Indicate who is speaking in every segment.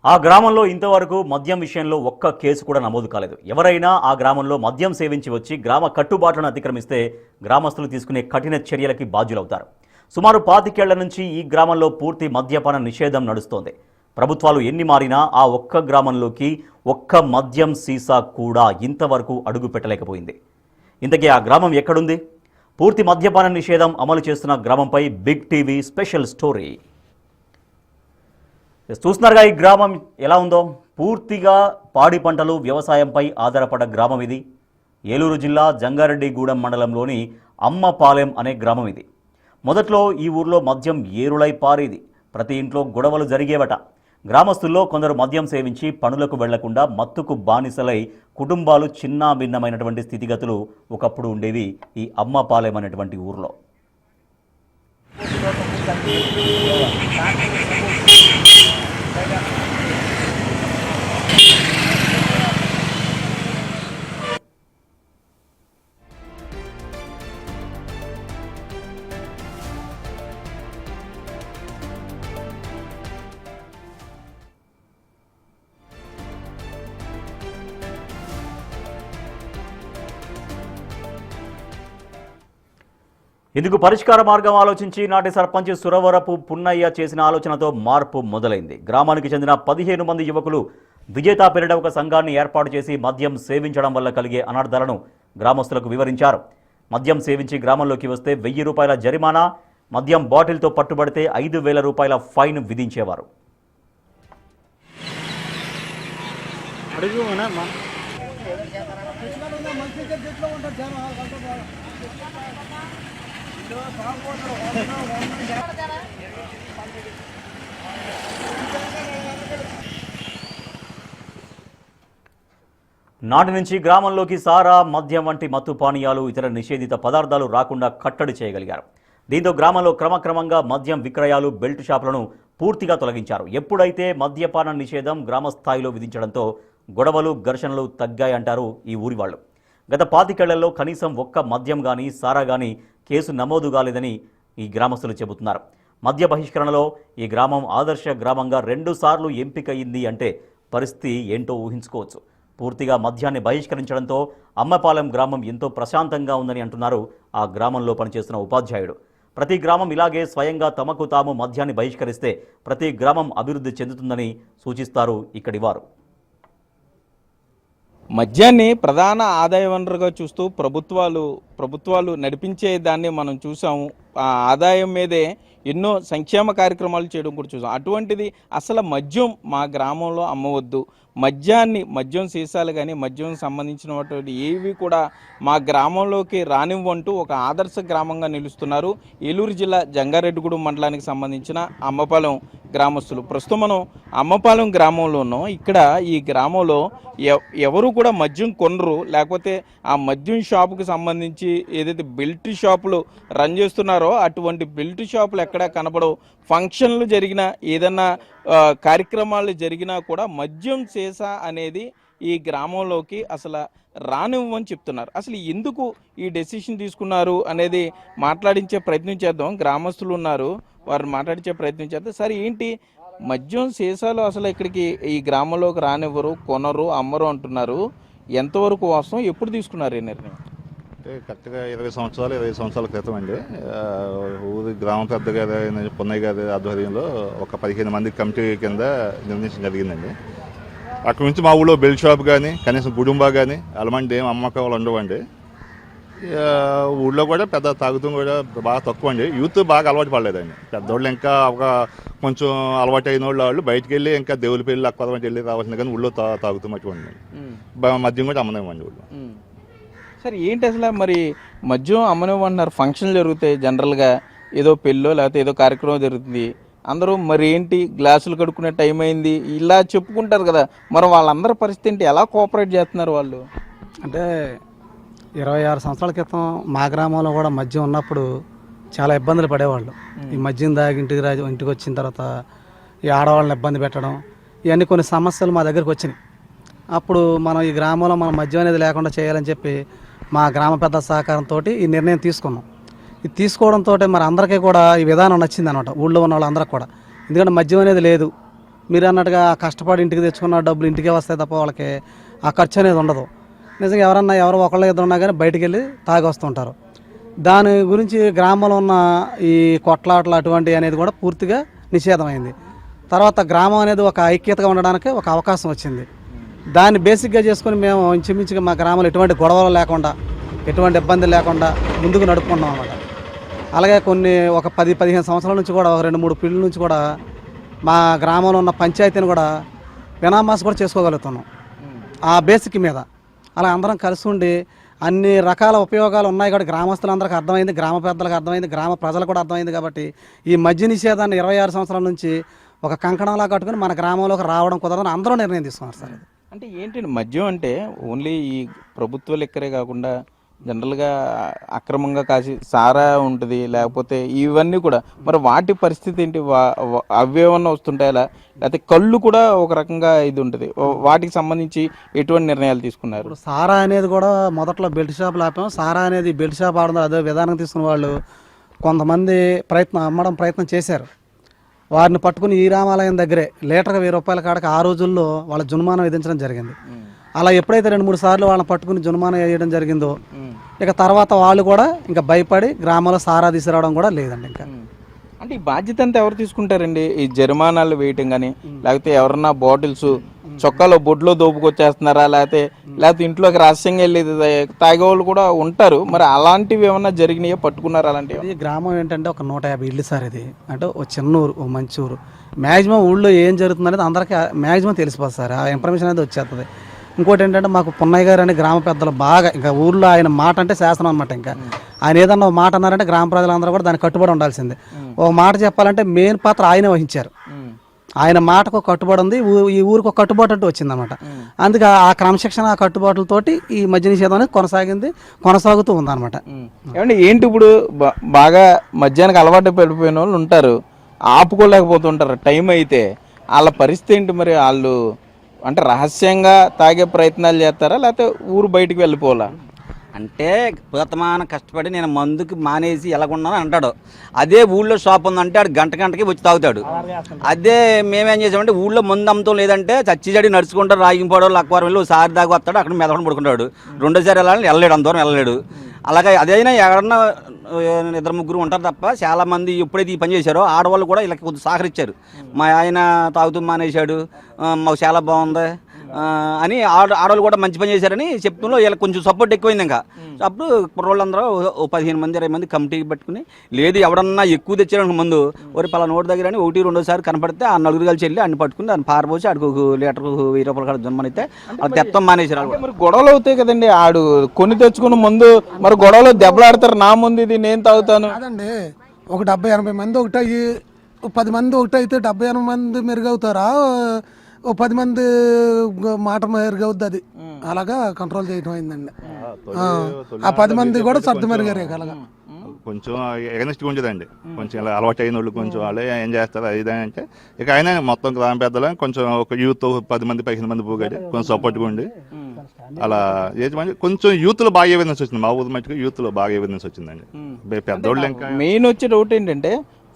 Speaker 1: ఆ గ్రామంలో ఇంతవరకు మద్యం విషయంలో ఒక్క కేసు కూడా నమోదు కాలేదు. ఎవరైనా ఆ గ్రామంలో మద్యం సేవించి వచ్చి గ్రామ కట్టుబాట్లను అతిక్రమిస్తే గ్రామస్తులు తీసుకునే కఠిన చర్యలకి బాధ్యులవుతారు. సుమారు 25 ఏళ్ల నుంచి ఈ గ్రామంలో పూర్తి మద్యపాన నిషేధం నడుస్తోంది. ప్రభుత్వాలు ఎన్ని మారినా ఆ ఒక్క గ్రామంలోకి ఒక్క మద్యం సీసా కూడా ఇంతవరకు అడుగు పెట్టలేకపోయింది. ఇంతకీ ఆ గ్రామం ఎక్కడుంది? పూర్తి మద్యపాన నిషేధం అమలు చేస్తున్న గ్రామంపై బిగ్ టీవీ స్పెషల్ స్టోరీ. చూస్తున్నారుగా ఈ గ్రామం ఎలా ఉందో. పూర్తిగా పాడి పంటలు, వ్యవసాయంపై ఆధారపడ్డ గ్రామం ఇది. ఏలూరు జిల్లా జంగారెడ్డిగూడెం మండలంలోని అమ్మపాలెం అనే గ్రామం ఇది. మొదట్లో ఈ ఊర్లో మద్యం ఏరులై పారేది. ప్రతి ఇంట్లో గొడవలు జరిగేవట. గ్రామస్తుల్లో కొందరు మద్యం సేవించి పనులకు వెళ్లకుండా మత్తుకు బానిసలై కుటుంబాలు చిన్నా భిన్నమైనటువంటి స్థితిగతులు ఒకప్పుడు ఉండేవి ఈ అమ్మపాలెం అనేటువంటి ఊర్లో. ఇందుకు పరిష్కార మార్గం ఆలోచించి నాటి సర్పంచ్ సురవరపు పున్నయ్య చేసిన ఆలోచనతో మార్పు మొదలైంది. గ్రామానికి చెందిన 15 మంది యువకులు విజేత పేరిట ఒక సంఘాన్ని ఏర్పాటు చేసి మద్యం సేవించడం వల్ల కలిగే అనర్థాలను గ్రామస్తులకు వివరించారు. మద్యం సేవించి గ్రామంలోకి వస్తే 1000 రూపాయల జరిమానా, మద్యం బాటిల్తో పట్టుబడితే 5000 రూపాయల ఫైన్ విధించేవారు. నాటి నుంచి గ్రామంలోకి సారా, మద్యం వంటి మత్తు పానీయాలు, ఇతర నిషేధిత పదార్థాలు రాకుండా కట్టడి చేయగలిగారు. దీంతో గ్రామంలో క్రమక్రమంగా మద్యం విక్రయాలు, బెల్ట్ షాపులను పూర్తిగా తొలగించారు. ఎప్పుడైతే మద్యపాన నిషేధం గ్రామ స్థాయిలో విధించడంతో గొడవలు, ఘర్షణలు తగ్గాయంటారు ఈ ఊరి వాళ్ళు. గత 25 ఏళ్లలో కనీసం ఒక్క మద్యం కానీ, సారా కానీ కేసు నమోదు కాలేదని ఈ గ్రామస్తులు చెబుతున్నారు. మద్య బహిష్కరణలో ఈ గ్రామం ఆదర్శ గ్రామంగా 2 సార్లు ఎంపికయింది అంటే పరిస్థితి ఏంటో ఊహించుకోవచ్చు. పూర్తిగా మద్యాన్ని బహిష్కరించడంతో అమ్మపాలెం గ్రామం ఎంతో ప్రశాంతంగా ఉందని అంటున్నారు ఆ గ్రామంలో పనిచేస్తున్న ఉపాధ్యాయుడు. ప్రతి గ్రామం ఇలాగే స్వయంగా తమకు తాము మద్యాన్ని బహిష్కరిస్తే ప్రతి గ్రామం అభివృద్ధి చెందుతుందని సూచిస్తారు ఇక్కడి వారు.
Speaker 2: మద్యాన్ని ప్రధాన ఆదాయ వనరుగా చూస్తూ ప్రభుత్వాలు నడిపించే దాన్ని మనం చూసాము. ఆ ఆదాయం మీదే ఎన్నో సంక్షేమ కార్యక్రమాలు చేయడం కూడా చూసాం. అటువంటిది అసలు మద్యం మా గ్రామంలో అమ్మవద్దు, మద్యం సీసాలు కానీ మద్యం సంబంధించినటువంటి ఏవి కూడా మా గ్రామంలోకి రానివ్వంటూ ఒక ఆదర్శ గ్రామంగా నిలుస్తున్నారు ఏలూరు జిల్లా జంగారెడ్డిగూడెం మండలానికి సంబంధించిన అమ్మపాలెం గ్రామస్తులు. ప్రస్తుతం మనం అమ్మపాలెం గ్రామంలో ఉన్నాం. ఇక్కడ ఈ గ్రామంలో ఎవరు కూడా మద్యం కొనరు, లేకపోతే ఆ మద్యం షాపుకి సంబంధించి ఏదైతే బెల్ట్ షాపులు రన్ చేస్తున్నారో అటువంటి బెల్ట్ షాపులు ఎక్కడా కనపడవు. ఫంక్షన్లు జరిగినా, ఏదన్నా కార్యక్రమాలు జరిగినా కూడా మద్యం సీసా అనేది ఈ గ్రామంలోకి అసలు రానివ్వని చెప్తున్నారు. అసలు ఎందుకు ఈ డెసిషన్ తీసుకున్నారు అనేది మాట్లాడించే ప్రయత్నం చేద్దాం. గ్రామస్తులు ఉన్నారు, వారు మాట్లాడించే ప్రయత్నం చేద్దాం. సరే, ఏంటి మద్యం సీసాలు అసలు ఇక్కడికి ఈ గ్రామంలోకి రానివ్వరు, కొనరు, అమ్మరు అంటున్నారు. ఎంతవరకు వాస్తవం? ఎప్పుడు తీసుకున్నారు ఈ నిర్ణయం?
Speaker 3: అంటే కరెక్ట్గా 20 సంవత్సరాల క్రితం అండి. ఊరి గ్రామ పెద్ద గారి పున్నయ్య గారి ఆధ్వర్యంలో ఒక 15 మంది కమిటీ కింద నిర్ణయించడం జరిగిందండి. అక్కడి నుంచి మా ఊళ్ళో బెల్ట్ షాప్ కానీ, కనీసం గుడుంబా కానీ అలాంటి ఏం అమ్మకాలు ఉండవండి. ఊళ్ళో కూడా పెద్ద తాగుతం కూడా బాగా తక్కువ అండి. యూత్ బాగా అలవాటు పడలేదండి. పెద్దోళ్ళు ఇంకా ఒక కొంచెం అలవాటు అయిన వాళ్ళు బయటకు వెళ్ళి ఇంకా దేవుల పెళ్ళి అక్కడ వెళ్ళి రావాల్సింది, కానీ ఊళ్ళో తాగుతాం అటువంటి మద్యం కూడా అమ్మలేమండి ఊళ్ళో.
Speaker 2: సరే, ఏంటి అసలు మరి మద్యం అమ్మనివ్వమంటున్నారు? ఫంక్షన్లు జరుగుతాయి జనరల్గా, ఏదో పెళ్ళో లేకపోతే ఏదో కార్యక్రమం జరుగుతుంది, అందరూ మరి ఏంటి గ్లాసులు కడుక్కునే టైం అయింది ఇలా చెప్పుకుంటారు కదా. మరి వాళ్ళందరి పరిస్థితి ఏంటి? ఎలా కోఆపరేట్ చేస్తున్నారు వాళ్ళు?
Speaker 4: అంటే 26 సంవత్సరాల క్రితం మా గ్రామంలో కూడా మద్యం ఉన్నప్పుడు చాలా ఇబ్బందులు పడేవాళ్ళు. ఈ మద్యం దాగి ఇంటికి వచ్చిన తర్వాత ఈ ఆడవాళ్ళని ఇబ్బంది పెట్టడం, ఇవన్నీ కొన్ని సమస్యలు మా దగ్గరికి వచ్చినాయి. అప్పుడు మనం ఈ గ్రామంలో మనం మద్యం అనేది లేకుండా చేయాలని చెప్పి మా గ్రామ పెద్ద సహకారంతో ఈ నిర్ణయం తీసుకున్నాం. ఇది తీసుకోవడంతో మరి అందరికీ కూడా ఈ విధానం నచ్చింది అనమాట, ఊళ్ళో ఉన్న వాళ్ళందరికీ కూడా. ఎందుకంటే మద్యం అనేది లేదు, మీరు అన్నట్టుగా కష్టపడి ఇంటికి తెచ్చుకున్న డబ్బులు ఇంటికే వస్తాయి తప్ప వాళ్ళకి ఆ ఖర్చు అనేది ఉండదు. నిజంగా ఎవరు ఒకళ్ళు ఇద్దరు ఉన్నా కానీ బయటికి వెళ్ళి తాగి వస్తుంటారు. దాని గురించి గ్రామంలో ఉన్న ఈ కొట్లాటలు అటువంటివి అనేది కూడా పూర్తిగా నిషేధమైంది. తర్వాత గ్రామం అనేది ఒక ఐక్యతగా ఉండడానికి ఒక అవకాశం వచ్చింది. దాన్ని బేసిక్గా చేసుకొని మేము ఇంచుమించుగా మా గ్రామంలో ఎటువంటి గొడవలు లేకుండా ఎటువంటి ఇబ్బందులు లేకుండా ముందుకు నడుపుకున్నాం అన్నమాట. అలాగే ఒక 10-15 సంవత్సరాల నుంచి కూడా 2-3 పీళ్ళ నుంచి కూడా మా గ్రామంలో ఉన్న పంచాయతీని కూడా వినామాస కూడా చేసుకోగలుగుతున్నాం ఆ బేసిక్ మీద. అలా అందరం కలిసి ఉండి అన్ని రకాల ఉపయోగాలు ఉన్నాయి కాబట్టి గ్రామస్తులందరికీ అర్థమైంది, గ్రామ పెద్దలకు అర్థమైంది, గ్రామ ప్రజలకు కూడా అర్థమైంది. కాబట్టి ఈ మద్య నిషేధాన్ని 26 సంవత్సరాల నుంచి ఒక కంకణంలా కట్టుకుని మన గ్రామంలోకి రావడం కుదరదని అందరూ నిర్ణయం తీసుకున్నారు సార్.
Speaker 2: అంటే ఏంటండి మద్యం అంటే ఓన్లీ ఈ ప్రభుత్వ లెక్కరే కాకుండా జనరల్గా అక్రమంగా కాసి సారా ఉంటుంది, లేకపోతే ఇవన్నీ కూడా మరి వాటి పరిస్థితి ఏంటి? అవి ఏమన్నా వస్తుంటాయా? లేకపోతే కళ్ళు కూడా ఒక రకంగా ఇది ఉంటుంది, వాటికి సంబంధించి ఎటువంటి నిర్ణయాలు తీసుకున్నారు?
Speaker 4: ఇప్పుడు సారా అనేది కూడా మొదట్లో బెల్ట్ షాపులు ఆపాం. సారా అనేది బెల్ట్ షాప్ ఆడడం అదే విధానం తీసుకున్న వాళ్ళు కొంతమంది అమ్మడం ప్రయత్నం చేశారు. వారిని పట్టుకుని ఈ రామాలయం దగ్గరే లీటర్గా 1000 రూపాయల కాడకి ఆ రోజుల్లో వాళ్ళ జుర్మానం విధించడం జరిగింది. అలా ఎప్పుడైతే 2-3 సార్లు వాళ్ళని పట్టుకుని జుర్మానం వేయడం జరిగిందో ఇక తర్వాత వాళ్ళు కూడా ఇంకా భయపడి గ్రామంలో సారా తీసుకురావడం కూడా లేదండి. ఇంకా
Speaker 2: అంటే ఈ బాధ్యత అంతా ఎవరు తీసుకుంటారండి? ఈ జరిమానాలు వేయటం కానీ, లేకపోతే ఎవరన్నా బాటిల్స్ చొక్కాలో బొడ్లో దోపుకొచ్చేస్తున్నారా, లేకపోతే ఇంట్లోకి రహస్యంగా వెళ్ళి తాగేవాళ్ళు కూడా ఉంటారు. మరి అలాంటివి ఏమన్నా జరిగినాయో, పట్టుకున్నారు అలాంటివి?
Speaker 4: ఈ గ్రామం ఏంటంటే ఒక 150 ఇళ్ళు సార్. ఇది అంటే ఒక చిన్న ఊరు, ఒక మంచి ఊరు. మ్యాక్సిమం ఊళ్ళో ఏం జరుగుతుంది అనేది అందరికీ మ్యాక్సిమం తెలిసిపోతుంది సార్. ఆ ఇన్ఫర్మేషన్ అనేది వచ్చేస్తుంది. ఇంకోటి ఏంటంటే మాకు పున్నయ్య గారు అనే గ్రామ పెద్దలు బాగా ఇంకా ఊళ్ళో ఆయన మాట అంటే శాసనం అనమాట. ఇంకా ఆయన ఏదన్నా ఒక మాట అన్నారంటే గ్రామ ప్రజలందరూ కూడా దానికి కట్టుబడి ఉండాల్సిందే. ఒక మాట చెప్పాలంటే మెయిన్ పాత్ర ఆయనే వహించారు. ఆయన మాటకు కట్టుబడి ఉంది, ఈ ఊరికి ఒక కట్టుబాటు అంటూ వచ్చిందన్నమాట. అందుకే ఆ క్రమశిక్షణ, ఆ కట్టుబాట్లతోటి ఈ మద్య నిషేధం అనేది కొనసాగుతూ ఉందన్నమాట.
Speaker 2: ఏమంటే ఏంటి ఇప్పుడు బాగా మద్యానికి అలవాటు పడిపోయిన వాళ్ళు ఉంటారు, ఆపుకోలేకపోతుంటారు టైం అయితే. వాళ్ళ పరిస్థితి ఏంటి మరి? వాళ్ళు అంటే రహస్యంగా తాగే ప్రయత్నాలు చేస్తారా, లేకపోతే ఊరు బయటికి వెళ్ళిపోవాలా?
Speaker 5: అంటే పుతమాన కష్టపడి నేను మందుకి మానేసి ఎలాగున్నాను అంటాడు. అదే ఊళ్ళో షాప్ ఉందంటే ఆడు గంటకి వచ్చి తాగుతాడు. అదే మేమేం చేసామంటే ఊళ్ళో మందు అమ్మతం లేదంటే చచ్చిజడి నడుచుకుంటారు, రాగిపోవడం లక్వారం వెళ్ళి ఒకసారి దాకా వస్తాడు, అక్కడ మెదకుండా పడుకుంటాడు. రెండోసారి వెళ్ళలేడు, అంత దూరం వెళ్ళలేడు. అలాగే అదైనా ఎవరన్నా 2-3 ఉంటారు తప్ప చాలామంది ఎప్పుడైతే ఈ పని చేశారో ఆడవాళ్ళు కూడా ఇలా కొద్దిగా సహకరించారు. మా ఆయన తాగుతూ మానేశాడు, మాకు చాలా బాగుంది అని ఆడవాళ్ళు కూడా మంచి పని చేశారని చెప్తున్నా. వీళ్ళకి కొంచెం సపోర్ట్ ఎక్కువైంది. ఇంకా అప్పుడు కుర్రోళ్ళందరూ 15-20 మంది కమిటీ పెట్టుకుని, లేదు ఎవడన్నా ఎక్కువ తెచ్చారనుకో ముందు పలానా నోటి దగ్గర అని 1-2 కనపడితే ఆ 4 కలిసి వెళ్ళి అన్ని పట్టుకుని దాన్ని పారబోసి ఆడికి 1 లీటర్కు 1000 రూపాయలు కాడ జన్మనైతే అది తెత్తం మానేశారు.
Speaker 2: మరి గొడవలు అవుతాయి కదండి, ఆడు కొన్ని తెచ్చుకున్న ముందు మరి గొడవలు దెబ్బలాడతారు. నా ముందు ఇది నేను తాగుతాను
Speaker 6: అదండి. ఒక 70-80 మంది ఒకటయ్యి 10 మంది ఒకటైతే 70-80 మంది మెరుగవుతారా? ఓ 10 మంది మాట మెరుగవుద్ది. అది అలాగా కంట్రోల్ చేయడం అయిందండి. ఆ 10 మంది కూడా సర్దు మెరుగారు. అలాగా
Speaker 3: కొంచెం ఎగనెస్ట్గా ఉండేదండి. కొంచెం ఇలా అలవాటు అయిన వాళ్ళు కొంచెం వాళ్ళు ఏం చేస్తారు అది అంటే ఇక ఆయన మొత్తం గ్రామ పెద్దలు కొంచెం ఒక యూత్ 10-15 మంది పోగాడు కొంచెం సపోర్ట్గా ఉండి అలా ఏది కొంచెం యూత్లో బాగా ఎవిడెన్స్ వచ్చింది. మా ఊరు మట్టుకు యూత్లో బాగా ఎవిడెన్స్ వచ్చిందండి. పెద్దోళ్ళు ఇంకా
Speaker 2: మెయిన్ వచ్చే డౌట్ ఏంటంటే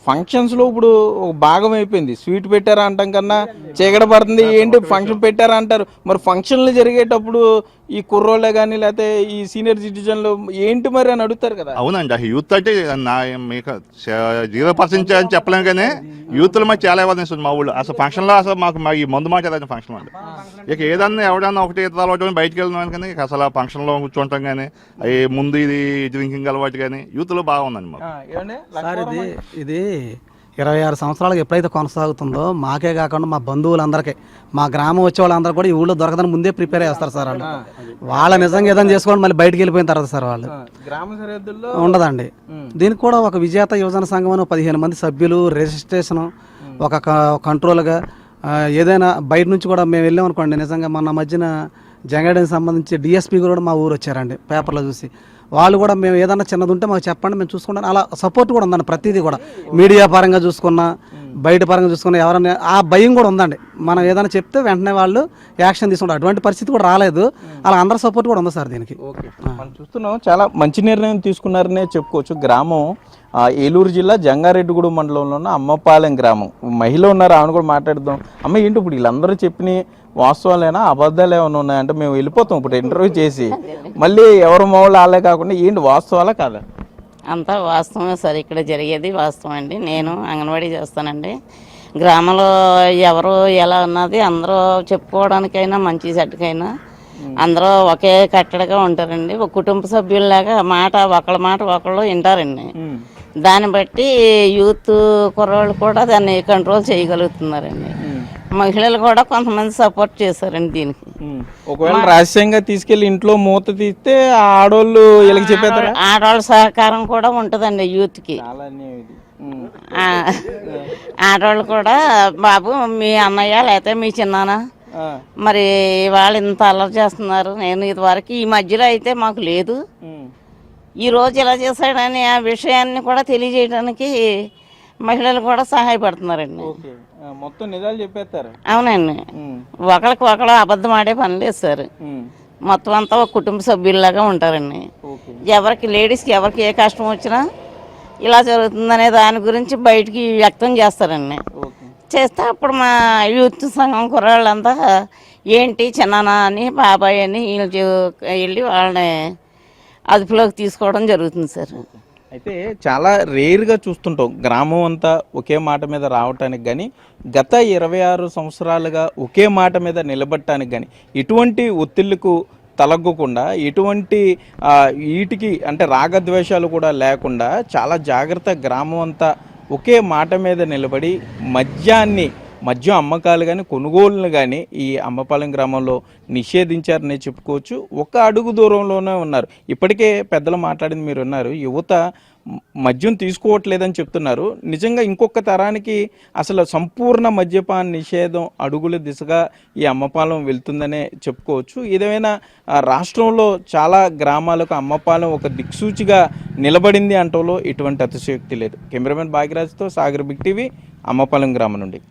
Speaker 2: ఫంక్షన్స్లో ఇప్పుడు ఒక భాగం అయిపోయింది. స్వీట్ పెట్టారా అంటాం కన్నా చీకట పడుతుంది, ఏంటి ఫంక్షన్ పెట్టారా అంటారు. మరి ఫంక్షన్లు జరిగేటప్పుడు ఈ కుర్రోళ్ళే కానీ లేకపోతే ఈ సీనియర్ సిటిజన్లు ఏంటి మరి అని అడుగుతారు కదా.
Speaker 3: అవునండి, యూత్ అంటే మీకు 0% అని చెప్పలేము కానీ యూత్లో మాకు చాలా ఎవిడెన్స్ ఉంది. మా ఊళ్ళో అసలు ఫంక్షన్లో అసలు మాకు ఈ మందు మాట ఏదైనా ఫంక్షన్ అండి. ఇక ఏదన్నా ఎవడన్నా ఒకటి అలవాటు బయటకు వెళ్తున్నాం కానీ అసలు ఫంక్షన్లో కూర్చుంటాం కానీ అవి ముందు ఇది డ్రింకింగ్ అలవాటు కానీ యూత్లో బాగుందండి మాకు.
Speaker 4: సార్ ఇది 26 సంవత్సరాలకు ఎప్పుడైతే కొనసాగుతుందో మాకే కాకుండా మా బంధువులందరికీ, మా గ్రామం వచ్చే వాళ్ళందరూ కూడా ఈ ఊళ్ళో దొరకదని ముందే ప్రిపేర్ చేస్తారు సార్. వాళ్ళు నిజంగా ఏదైనా చేసుకోండి మళ్ళీ బయటకు వెళ్ళిపోయిన తర్వాత సార్ వాళ్ళు
Speaker 2: గ్రామ సరిహద్దుల్లో
Speaker 4: ఉండదండి. దీనికి కూడా ఒక విజేత యువజన సంఘం అని 15 మంది సభ్యులు, రిజిస్ట్రేషన్, ఒక కంట్రోల్గా ఏదైనా బయట నుంచి కూడా మేము వెళ్ళామనుకోండి. నిజంగా మొన్న మధ్యన జంగాడికి సంబంధించి డిఎస్పీ కూడా మా ఊరు వచ్చారండి పేపర్లో చూసి. వాళ్ళు కూడా మేము ఏదన్నా చిన్నది ఉంటే మాకు చెప్పండి మేము చూసుకుంటాం, అలా సపోర్ట్ కూడా ఉందండి. ప్రతిదీ కూడా మీడియా పరంగా చూసుకున్నా, బయట పరంగా చూసుకున్నా, ఎవరైనా ఆ భయం కూడా ఉందండి. మనం ఏదైనా చెప్తే వెంటనే వాళ్ళు యాక్షన్ తీసుకుంటారు. అటువంటి పరిస్థితి కూడా రాలేదు. అలా అందరి సపోర్ట్ కూడా ఉంది సార్ దీనికి.
Speaker 2: మనం చూస్తున్నాం చాలా మంచి నిర్ణయం తీసుకున్నారనే చెప్పుకోవచ్చు. గ్రామం ఏలూరు జిల్లా జంగారెడ్డిగూడెం మండలంలో ఉన్న అమ్మపాలెం గ్రామం. మహిళ ఉన్నారు, ఆమెను కూడా మాట్లాడదాం. అమ్మ, ఏంటి ఇప్పుడు వీళ్ళందరూ చెప్పిన వాస్తవాలేనా, అబద్ధాలు ఏమైనా ఉన్నాయంటే మేము వెళ్ళిపోతాం ఇప్పుడు ఇంటర్వ్యూ చేసి, మళ్ళీ ఎవరు మౌళ్ళు వాళ్ళే కాకుండా ఏంటి వాస్తవాలా కాదా?
Speaker 7: అంతా వాస్తవమే సార్, ఇక్కడ జరిగేది వాస్తవం అండి. నేను అంగన్వాడీ చేస్తానండి. గ్రామంలో ఎవరు ఎలా ఉన్నది అందరూ చెప్పుకోవడానికైనా మంచి చెడ్డకైనా అందరూ ఒకే కట్టడిగా ఉంటారండి. ఒక కుటుంబ సభ్యుల్లాగా ఒకళ్ళ మాట ఒకళ్ళు వింటారండి. దాన్ని బట్టి యూత్ కుర్రోళ్ళు కూడా దాన్ని కంట్రోల్ చేయగలుగుతున్నారండి. మహిళలు కూడా కొంతమంది సపోర్ట్ చేశారండి దీనికి.
Speaker 2: ఒకవేళ రహస్యంగా తీసుకెళ్లి ఇంట్లో మూత తీస్తే ఆడోళ్ళు వీళ్ళకి చెప్పేస్తారా?
Speaker 7: ఆడవాళ్ళ సహకారం కూడా ఉంటుందండి యూత్కి. ఆడవాళ్ళు కూడా, బాబు మీ అన్నయ్య లేకపోతే మీ చిన్నాన్న మరి వాళ్ళు ఇంత అల్లరి చేస్తున్నారు, నేను ఇదివరకు ఈ మధ్యలో అయితే మాకు లేదు, ఈ రోజు ఇలా చేశాడని ఆ విషయాన్ని కూడా తెలియజేయడానికి మహిళలు కూడా సహాయపడుతున్నారండి.
Speaker 2: మొత్తం నిజాలు చెప్పేస్తారు.
Speaker 7: అవునండి, ఒకరికి ఒకరు అబద్ధం ఆడే పని లేదు సార్. మొత్తం అంతా ఒక కుటుంబ సభ్యుల్లాగా ఉంటారండి. ఎవరికి లేడీస్కి ఎవరికి ఏ కష్టం వచ్చినా ఇలా జరుగుతుందనే దాని గురించి బయటికి వ్యక్తం చేస్తారండి. చేస్తే అప్పుడు మా యూత్ సంఘం కుర్రాళ్ళంతా ఏంటి చిన్నాన్న అని బాబాయ్ అని వెళ్ళి వాళ్ళని అదుపులోకి తీసుకోవడం జరుగుతుంది సార్.
Speaker 2: అయితే చాలా రేర్గా చూస్తుంటాం గ్రామం అంతా ఒకే మాట మీద రావటానికి, కానీ గత 26 సంవత్సరాలుగా ఒకే మాట మీద నిలబడటానికి కానీ ఎటువంటి ఒత్తిళ్లకు తలగ్గకుండా, ఎటువంటి వీటికి అంటే రాగద్వేషాలు కూడా లేకుండా చాలా జాగ్రత్త గ్రామం అంతా ఒకే మాట మీద నిలబడి మద్యం అమ్మకాలు కానీ కొనుగోలును కానీ ఈ అమ్మపాలెం గ్రామంలో నిషేధించారనే చెప్పుకోవచ్చు. ఒక అడుగు దూరంలోనే ఉన్నారు. ఇప్పటికే పెద్దలు మాట్లాడింది మీరు ఉన్నారు, యువత మద్యం తీసుకోవట్లేదని చెప్తున్నారు. నిజంగా ఇంకొక తరానికి అసలు సంపూర్ణ మద్యపాన నిషేధం అడుగుల దిశగా ఈ అమ్మపాలెం వెళ్తుందనే చెప్పుకోవచ్చు. ఏదేమైనా రాష్ట్రంలో చాలా గ్రామాలకు అమ్మపాలెం ఒక దిక్సూచిగా నిలబడింది అంటంలో ఎటువంటి అతిశయోక్తి లేదు. కెమెరామెన్ భాగ్యరాజ్తో సాగర్, బిగ్ టీవీ, అమ్మపాలెం గ్రామం నుండి.